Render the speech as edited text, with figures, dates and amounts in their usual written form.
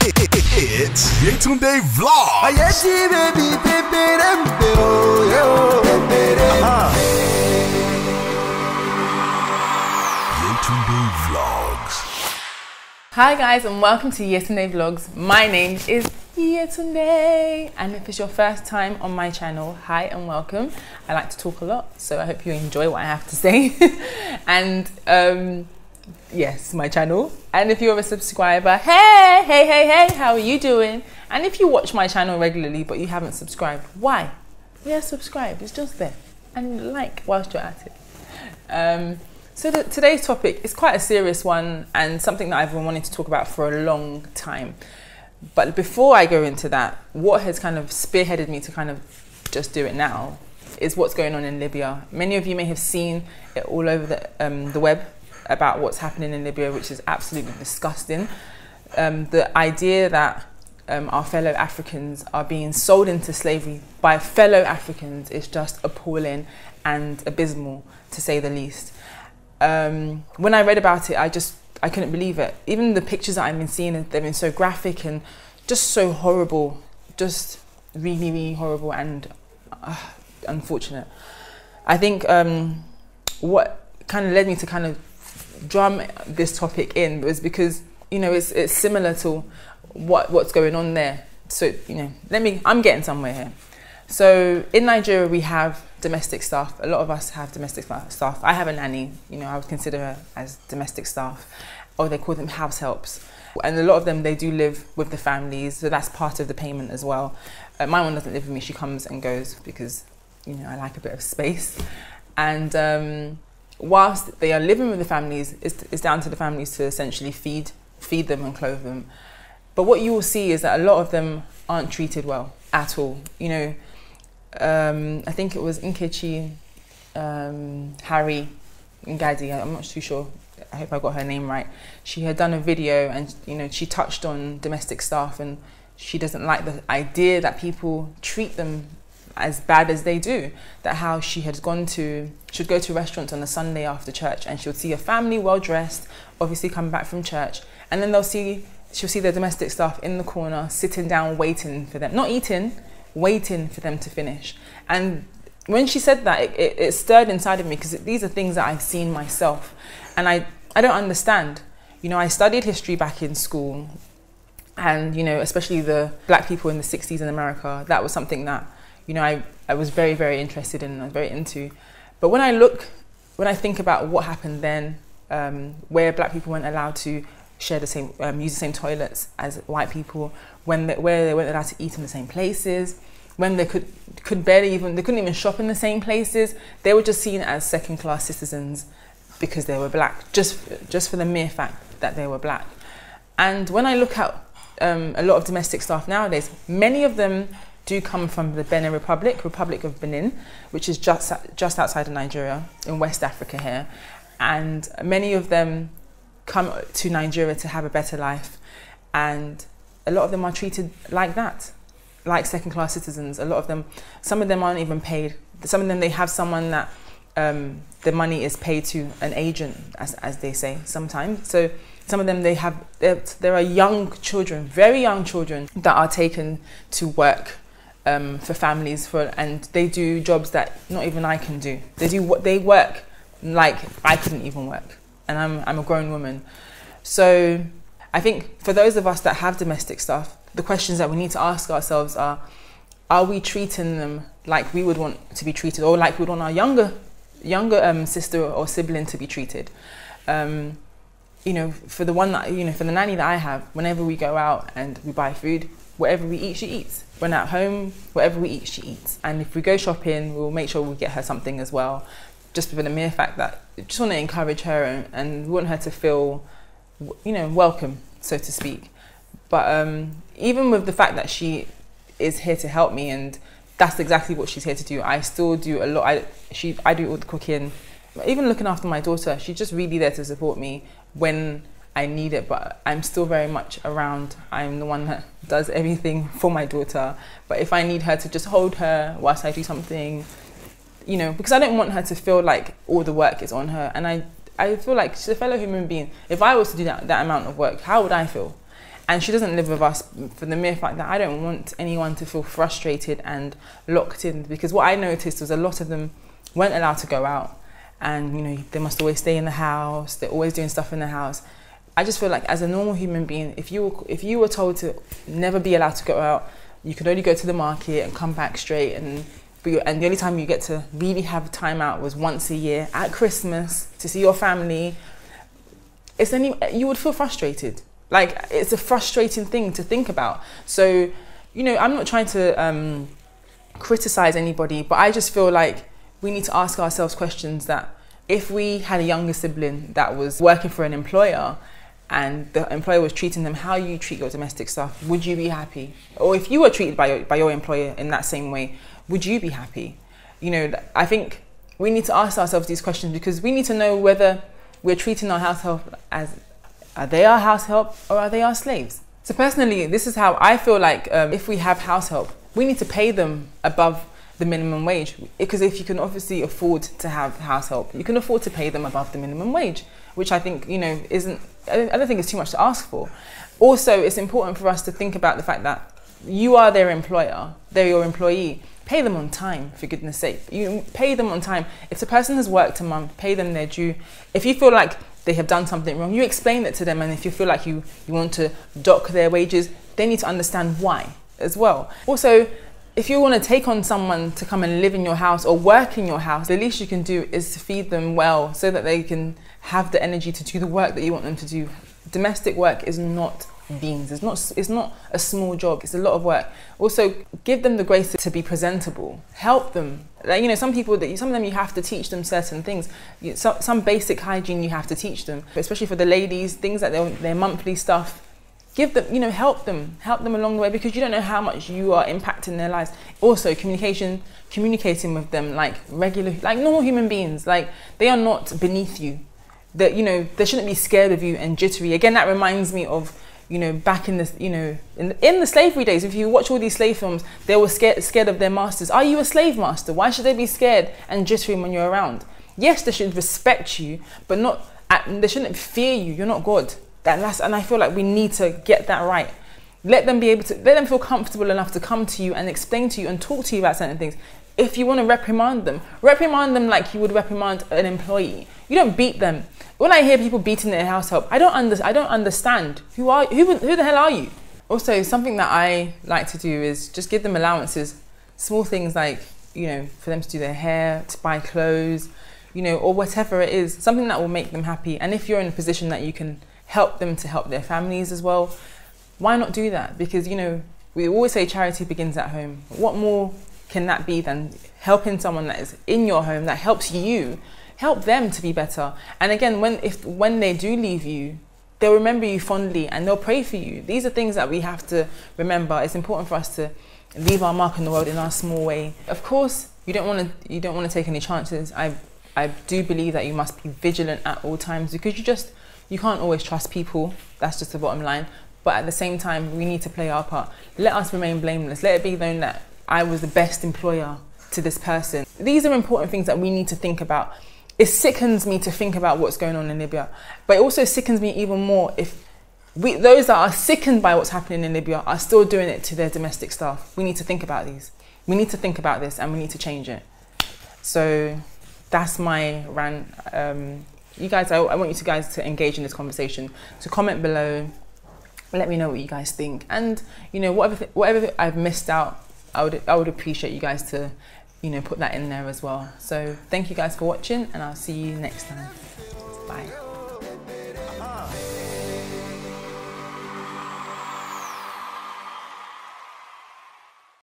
It's Yetunde Vlog. Yetunde Vlogs. Hi guys, and welcome to Yetunde Vlogs. My name is Yetunde, and if it's your first time on my channel, hi and welcome. I like to talk a lot, so I hope you enjoy what I have to say. And yes, my channel. And if you're a subscriber, hey, how are you doing? And if you watch my channel regularly but you haven't subscribed, why? Yeah, subscribe, it's just there. And like whilst you're at it. So today's topic is quite a serious one and something that I've been wanting to talk about for a long time. But before I go into that, what has kind of spearheaded me to kind of just do it now is what's going on in Libya. Many of you may have seen it all over the web about what's happening in Libya, which is absolutely disgusting. The idea that our fellow Africans are being sold into slavery by fellow Africans is just appalling and abysmal, to say the least. When I read about it, I couldn't believe it. Even the pictures that I've been seeing, they've been so graphic and just so horrible, just really, really horrible and unfortunate. I think what kind of led me to kind of drum this topic in was because, you know, it's similar to what's going on there. So, you know, I'm getting somewhere here. So in Nigeria, we have domestic staff. A lot of us have domestic staff. I have a nanny, you know, I would consider her as domestic staff, or they call them house helps. And a lot of them, they do live with the families, so that's part of the payment as well. My one doesn't live with me, she comes and goes because, you know, I like a bit of space. And whilst they are living with the families, it's down to the families to essentially feed them and clothe them. But what you will see is that a lot of them aren't treated well at all. You know, I think it was Nkechi, Harry, Ngadi, I'm not too sure, I hope I got her name right. She had done a video and, you know, she touched on domestic staff, and she doesn't like the idea that people treat them as bad as they do. That how she had she'd go to restaurants on a Sunday after church and she'll see a family well dressed, obviously coming back from church, and then she'll see the domestic staff in the corner sitting down waiting for them, not eating, waiting for them to finish. And when she said that, it stirred inside of me, because these are things that I've seen myself, and I don't understand. You know, I studied history back in school, and, you know, especially the black people in the 60s in America, that was something that, you know, I was very, very interested in and I was very into. But when I think about what happened then, where black people weren't allowed to share the same, use the same toilets as white people, where they weren't allowed to eat in the same places, when they they couldn't even shop in the same places, they were just seen as second-class citizens because they were black, just for the mere fact that they were black. And when I look at a lot of domestic staff nowadays, many of them do come from the Benin Republic of Benin, which is just outside of Nigeria, in West Africa here. And many of them come to Nigeria to have a better life. And a lot of them are treated like that, like second-class citizens. A lot of them, some of them aren't even paid. Some of them, they have someone that the money is paid to an agent, as they say sometimes. So some of them, there are young children, very young children, that are taken to work for families, and they do jobs that not even I can do. They work like I couldn't even work, and I'm a grown woman. So I think for those of us that have domestic staff, the questions that we need to ask ourselves are we treating them like we would want to be treated, or like we would want our younger sister or sibling to be treated? You know, for the nanny that I have, whenever we go out and we buy food, whatever we eat, she eats. When at home, whatever we eat, she eats. And if we go shopping, we'll make sure we get her something as well, just for the mere fact that we just want to encourage her and we want her to feel, you know, welcome, so to speak. But even with the fact that she is here to help me, and that's exactly what she's here to do, I still do a lot. I do all the cooking, even looking after my daughter. She's just really there to support me when I need it, but I'm still very much around. I'm the one that does everything for my daughter. But if I need her to just hold her whilst I do something, you know, because I don't want her to feel like all the work is on her. And I feel like she's a fellow human being. If I was to do that amount of work, how would I feel? And she doesn't live with us for the mere fact that I don't want anyone to feel frustrated and locked in, because what I noticed was a lot of them weren't allowed to go out, and you know, they must always stay in the house, they're always doing stuff in the house. I just feel like as a normal human being, if you were told to never be allowed to go out, you could only go to the market and come back straight, and the only time you get to really have time out was once a year at Christmas to see your family, you would feel frustrated. Like, it's a frustrating thing to think about. So, you know, I'm not trying to criticize anybody, but I just feel like we need to ask ourselves questions that if we had a younger sibling that was working for an employer and the employer was treating them how you treat your domestic stuff, would you be happy? Or if you were treated by your employer in that same way, would you be happy? You know, I think we need to ask ourselves these questions, because we need to know whether we're treating our house help as, are they our house help or are they our slaves? So personally, this is how I feel like if we have house help, we need to pay them above the minimum wage, because if you can obviously afford to have house help, you can afford to pay them above the minimum wage, which I think, you know, I don't think it's too much to ask for. Also, it's important for us to think about the fact that you are their employer, they're your employee. Pay them on time, for goodness sake. You pay them on time. If the person has worked a month, pay them their due. If you feel like they have done something wrong, you explain it to them, and if you feel like you want to dock their wages, they need to understand why as well. Also, if you want to take on someone to come and live in your house or work in your house, the least you can do is to feed them well so that they can have the energy to do the work that you want them to do. Domestic work is not beans. It's not a small job. It's a lot of work. Also, give them the grace to be presentable. Help them. Like, you know, some of them you have to teach them certain things. Some basic hygiene you have to teach them, especially for the ladies, things like their monthly stuff. Give them, you know, help them along the way, because you don't know how much you are impacting their lives. Also, communicating with them like normal human beings. Like, they are not beneath you. That, you know, they shouldn't be scared of you and jittery. Again, that reminds me of, you know, back in the, you know, in the slavery days. If you watch all these slave films, they were scared of their masters. Are you a slave master? Why should they be scared and jittery when you're around? Yes, they should respect you, but they shouldn't fear you. You're not God. And I feel like we need to get that right. Let them feel comfortable enough to come to you and explain to you and talk to you about certain things. If you want to reprimand them like you would reprimand an employee. You don't beat them. When I hear people beating their house help, I don't understand. Who the hell are you? Also, something that I like to do is just give them allowances. Small things like, you know, for them to do their hair, to buy clothes, you know, or whatever it is. Something that will make them happy. And if you're in a position that you can help them to help their families as well, why not do that? Because, you know, we always say charity begins at home. What more can that be than helping someone that is in your home, that helps you, help them to be better? And again, when they do leave you, they'll remember you fondly and they'll pray for you. These are things that we have to remember. It's important for us to leave our mark in the world in our small way. Of course, you don't want to take any chances. I do believe that you must be vigilant at all times, because you can't always trust people. That's just the bottom line. But at the same time, we need to play our part. Let us remain blameless. Let it be known that I was the best employer to this person. These are important things that we need to think about. It sickens me to think about what's going on in Libya, but it also sickens me even more if those that are sickened by what's happening in Libya are still doing it to their domestic staff. We need to think about these. We need to think about this, and we need to change it. So that's my rant. You guys, I want you guys to engage in this conversation. So comment below, let me know what you guys think, and you know, whatever I've missed out, I would appreciate you guys to, you know, put that in there as well. So thank you guys for watching, and I'll see you next time. Bye.